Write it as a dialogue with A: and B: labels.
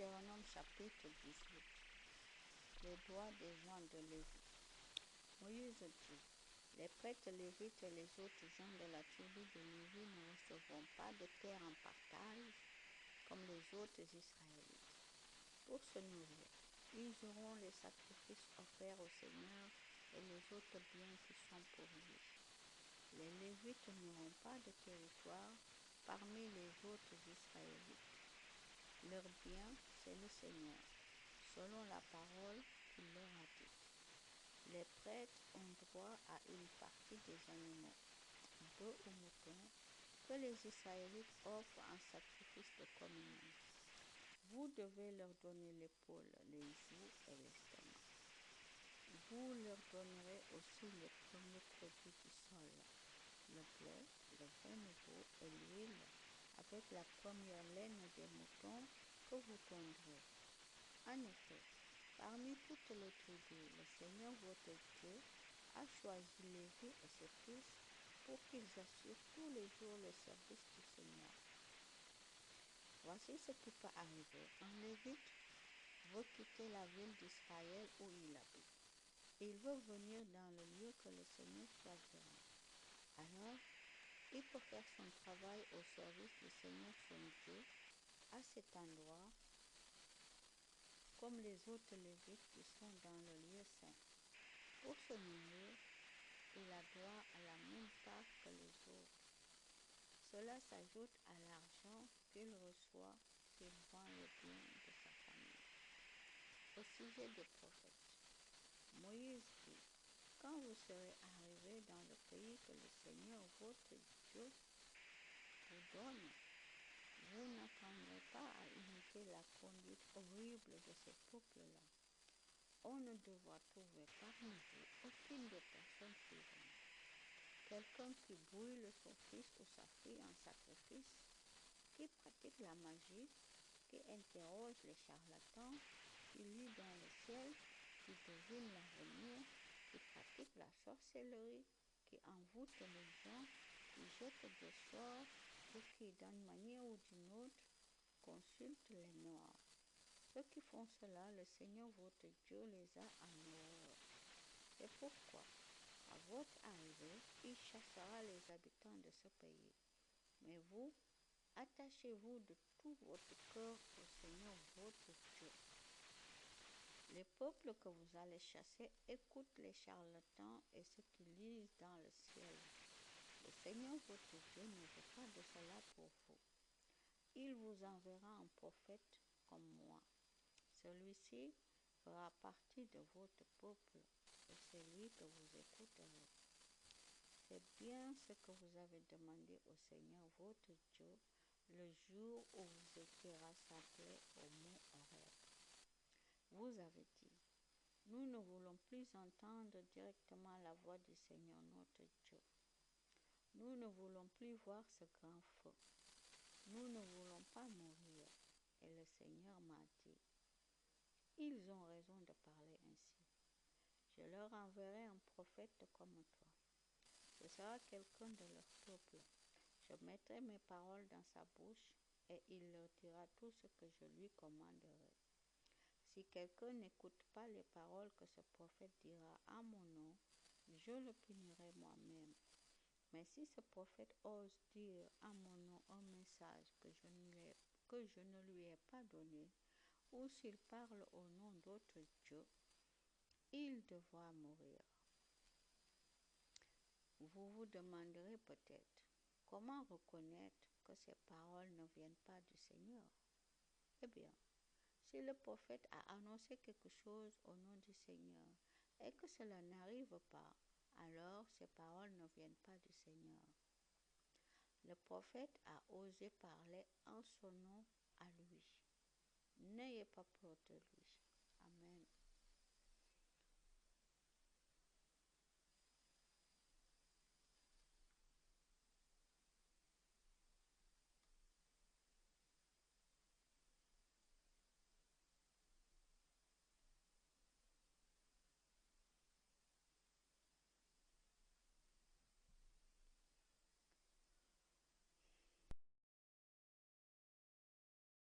A: Deutéronome chapitre 18. Les droits des gens de Lévi. Moïse dit, les prêtres lévites et les autres gens de la tribu de Lévi ne recevront pas de terre en partage comme les autres Israélites. Pour se nourrir, ils auront les sacrifices offerts au Seigneur et les autres biens qui sont pour lui. Les Lévites n'auront pas de territoire parmi les autres Israélites. Leur bien, c'est le Seigneur, selon la parole qu'il leur a dite. Les prêtres ont droit à une partie des animaux, bœufs ou moutons, que les Israélites offrent en sacrifice de communion. Vous devez leur donner l'épaule, les joues et l'estomac. Vous leur donnerez aussi les premiers produits du sol, le blé, le vin nouveau et l'huile, avec la première laine des moutons que vous tondrez. En effet, parmi toutes les tribus, le Seigneur votre Dieu a choisi Lévi et ses fils pour qu'ils assurent tous les jours le service du Seigneur. Voici ce qui peut arriver. Un Lévite veut quitter la ville d'Israël où il habite. Il veut venir dans le lieu que le Seigneur choisira. Alors, il peut faire son travail au service du Seigneur son Dieu à cet endroit, comme les autres Lévites qui sont dans le lieu saint. Pour se nourrir, il a droit à la même part que les autres. Cela s'ajoute à l'argent qu'il reçoit s'il vend les biens de sa famille. Au sujet des prophètes, Moïse dit, quand vous serez arrivés dans le pays que le Seigneur votre Dieu vous donne, vous n'attendrez pas à imiter la conduite horrible de ce peuple-là. On ne devra trouver parmi vous aucune des personnes suivantes. Quelqu'un qui brûle son fils ou sa fille en sacrifice, qui pratique la magie, qui interroge les charlatans, qui lit dans le ciel, qui devine l'avenir, qui pratique la sorcellerie, qui envoûte les gens, qui jette des sorts ou qui, d'une manière ou d'une autre, consulte les morts. Ceux qui font cela, le Seigneur votre Dieu les a en horreur. C'est pourquoi, à votre arrivée, il chassera les habitants de ce pays. Mais vous, attachez-vous de tout votre cœur au Seigneur votre Dieu. Les peuples que vous allez chasser écoutent les charlatans et ceux qui lisent dans le ciel. Le Seigneur votre Dieu ne veut pas de cela pour vous. Il vous enverra un prophète comme moi. Celui-ci fera partie de votre peuple et c'est lui que vous écouterez. C'est bien ce que vous avez demandé au Seigneur votre Dieu le jour où vous étiez rassemblés au mont Horeb. Vous avez dit, nous ne voulons plus entendre directement la voix du Seigneur notre Dieu. Nous ne voulons plus voir ce grand feu. Nous ne voulons pas mourir. Et le Seigneur m'a dit, ils ont raison de parler ainsi. Je leur enverrai un prophète comme toi. Ce sera quelqu'un de leur peuple. Je mettrai mes paroles dans sa bouche et il leur dira tout ce que je lui commanderai. Si quelqu'un n'écoute pas les paroles que ce prophète dira en mon nom, je le punirai moi-même. Mais si ce prophète ose dire en mon nom un message que je ne lui ai pas donné, ou s'il parle au nom d'autres dieux, il devra mourir. Vous vous demanderez peut-être, comment reconnaître que ces paroles ne viennent pas du Seigneur? Eh bien, si le prophète a annoncé quelque chose au nom du Seigneur et que cela n'arrive pas, alors ces paroles ne viennent pas du Seigneur. Le prophète a osé parler en son nom à lui. N'ayez pas peur de lui. Amen.